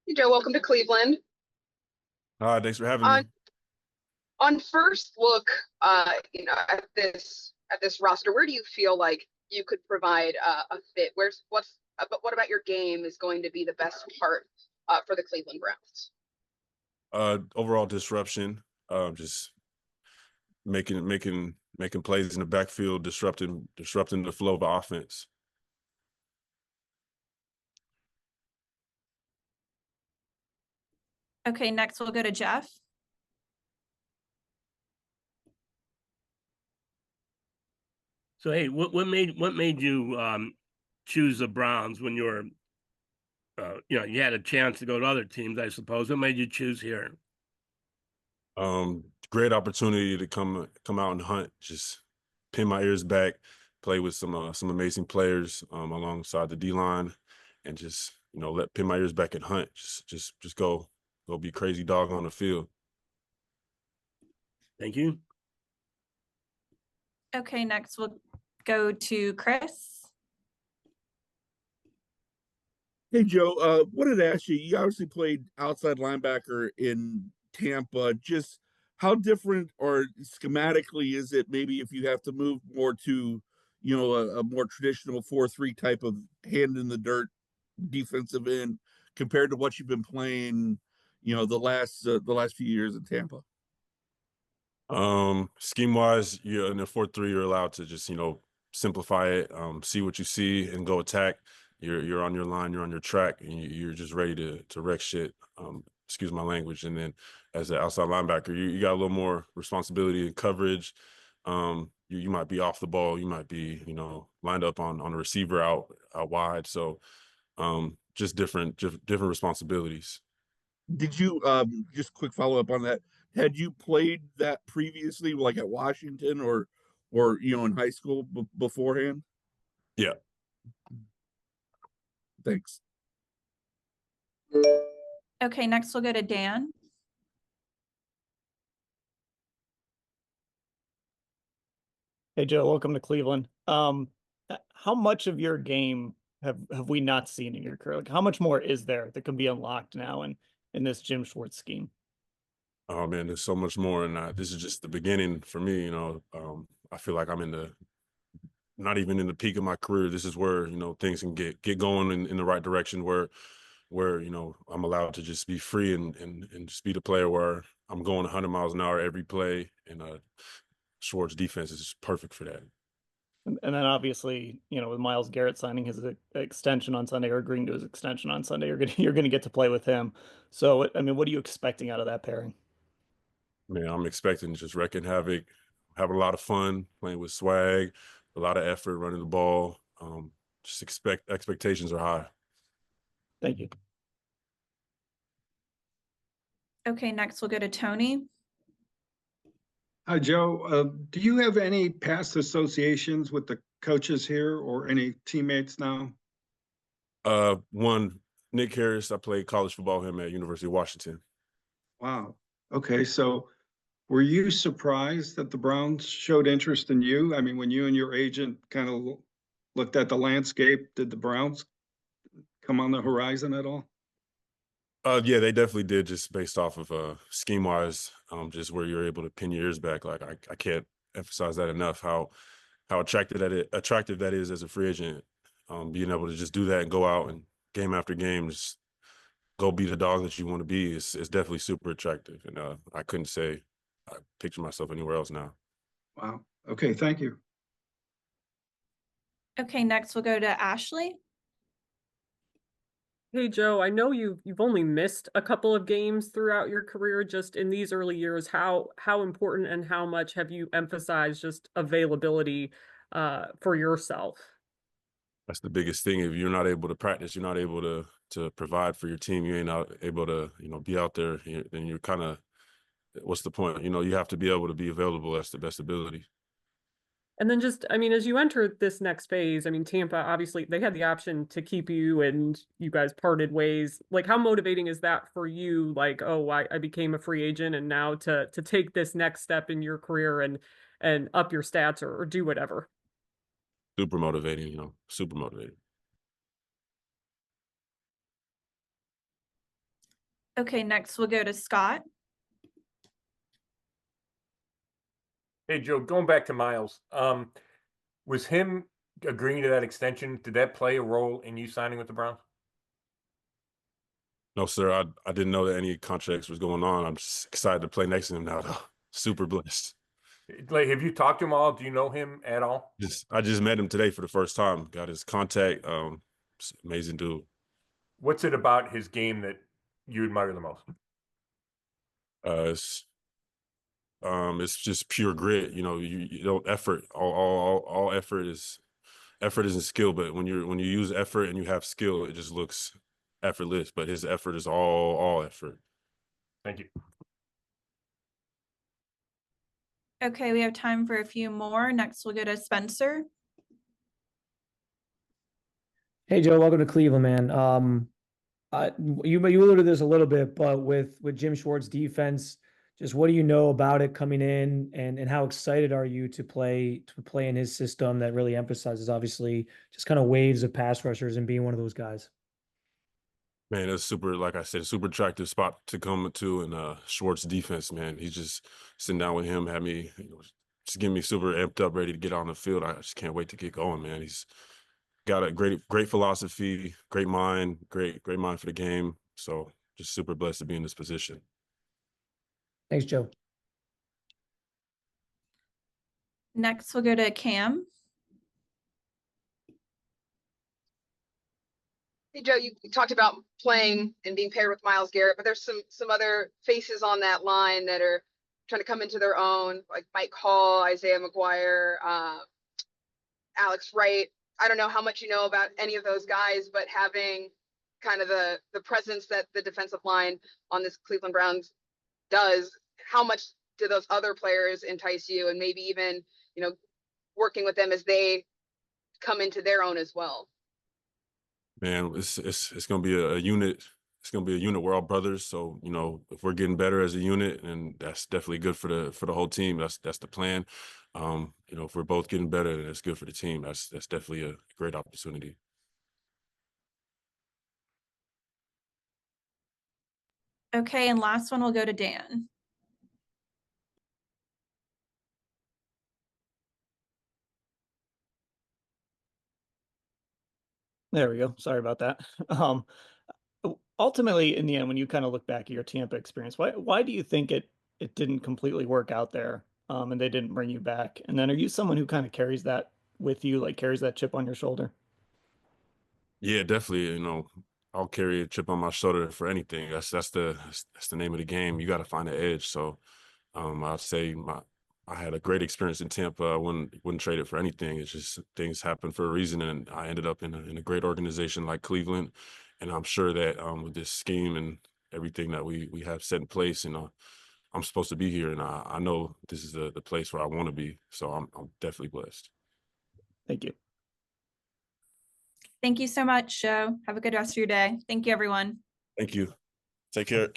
Hey Joe, welcome to Cleveland. Thanks for having On me. on first look, at this roster, where do you feel like you could provide a fit? But what about your game is going to be the best part for the Cleveland Browns? Overall disruption, just making plays in the backfield, disrupting the flow of offense. Okay, next we'll go to Jeff. So hey, what made you choose the Browns when you were you had a chance to go to other teams, I suppose. What made you choose here? Great opportunity to come out and hunt, just pin my ears back, play with some amazing players alongside the D line, and just let pin my ears back and hunt. Just go be crazy dog on the field. Thank you. Okay, next we'll go to Chris. Hey Joe, wanted to ask you. You obviously played outside linebacker in Tampa. Just how different or schematically is it? Maybe if you have to move more to, a more traditional 4-3 type of hand in the dirt defensive end compared to what you've been playing, the last few years in Tampa. Scheme wise, you're in a 4-3, you're allowed to just, simplify it, see what you see and go attack. You're on your line, you're on your track, and you're just ready to wreck shit. Excuse my language. And then as an outside linebacker, you got a little more responsibility and coverage. You might be off the ball, you might be, lined up on a receiver out wide. So just different responsibilities. Did you just quick follow up on that? Had you played that previously, like at Washington or in high school beforehand? Yeah. Thanks. Okay, next we'll go to Dan. Hey Joe, welcome to Cleveland. How much of your game have we not seen in your career? Like, how much more is there that can be unlocked now in this Jim Schwartz scheme? Oh man, there's so much more, and this is just the beginning for me. I feel like I'm not even in the peak of my career. This is where things can get going in the right direction, where I'm allowed to just be free and just be the player where I'm going 100 miles an hour every play, and Schwartz defense is just perfect for that. And then obviously, with Myles Garrett signing his extension on Sunday or agreeing to his extension on Sunday, you're gonna get to play with him. So, I mean, what are you expecting out of that pairing? Man, I'm expecting just wrecking havoc, have a lot of fun playing with swag, a lot of effort running the ball. Just expectations are high. Thank you. Okay, next we'll go to Tony. Hi, Joe. Do you have any past associations with the coaches here or any teammates now? One, Nick Harris, I played college football with him at University of Washington. Wow. Okay, so were you surprised that the Browns showed interest in you? I mean, when you and your agent kind of looked at the landscape, did the Browns come on the horizon at all? Yeah, they definitely did, just based off of scheme wise, just where you're able to pin your ears back. Like I can't emphasize that enough. How attractive that is as a free agent. Being able to just do that and go out and game after game, just go be the dog that you want to be is definitely super attractive. And I couldn't say I picture myself anywhere else now. Wow. Okay, thank you. Okay, next we'll go to Ashley. Hey Joe, I know you've only missed a couple of games throughout your career. Just in these early years, how important and how much have you emphasized just availability for yourself? That's the biggest thing. If you're not able to practice, you're not able to provide for your team. You ain't out able to be out there. Then you're kind of, what's the point? You have to be able to be available. That's the best ability. And then just, I mean, as you enter this next phase, I mean, Tampa, obviously they had the option to keep you and you guys parted ways. Like, how motivating is that for you? Like, oh, I became a free agent and now to take this next step in your career and up your stats or do whatever. Super motivating. Super motivating. Okay, next we'll go to Scott. Hey, Joe, going back to Myles, was him agreeing to that extension, did that play a role in you signing with the Browns? No, sir. I didn't know that any contracts was going on. I'm just excited to play next to him now, though. Super blessed. Like, have you talked to him all? Do you know him at all? I just met him today for the first time. Got his contact. Amazing dude. What's it about his game that you admire the most? It's just pure grit. You know, you don't effort. All effort isn't skill, but when you use effort and you have skill, it just looks effortless. But his effort is all effort. Thank you. Okay, we have time for a few more. Next we'll go to Spencer. Hey Joe, welcome to Cleveland, man. You alluded to this a little bit, but with Jim Schwartz defense, just what do you know about it coming in, and how excited are you to play in his system that really emphasizes obviously just kind of waves of pass rushers and being one of those guys? Man, it's super, like I said, a super attractive spot to come to, and Schwartz defense, man. He's just sitting down with him, had me, just getting me super amped up, ready to get on the field. I just can't wait to get going, man. He's got a great philosophy, great mind for the game. So just super blessed to be in this position. Thanks, Joe. Next we'll go to Cam. Hey, Joe, you talked about playing and being paired with Myles Garrett, but there's some other faces on that line that are trying to come into their own, like Mike Hall, Isaiah McGuire, Alex Wright. I don't know how much you know about any of those guys, but having kind of the presence that the defensive line on this Cleveland Browns does, how much do those other players entice you, and maybe even, working with them as they come into their own as well? Man, it's gonna be a unit. It's gonna be a unit. We're all brothers, so if we're getting better as a unit, and that's definitely good for the whole team. That's the plan. If we're both getting better, then it's good for the team. That's definitely a great opportunity. Okay, and last one we'll go to Dan. There we go. Sorry about that. Ultimately, in the end, when you kind of look back at your Tampa experience, why do you think it didn't completely work out there, and they didn't bring you back? And then, are you someone who kind of carries that with you, like carries that chip on your shoulder? Yeah, definitely. I'll carry a chip on my shoulder for anything. That's the name of the game. You got to find an edge. So, I'd say I had a great experience in Tampa. I wouldn't trade it for anything. It's just things happen for a reason, and I ended up in a great organization like Cleveland. And I'm sure that with this scheme and everything that we have set in place, I'm supposed to be here, and I know this is the place where I want to be. So I'm definitely blessed. Thank you. Thank you so much, Joe. Have a good rest of your day. Thank you, everyone. Thank you. Take care.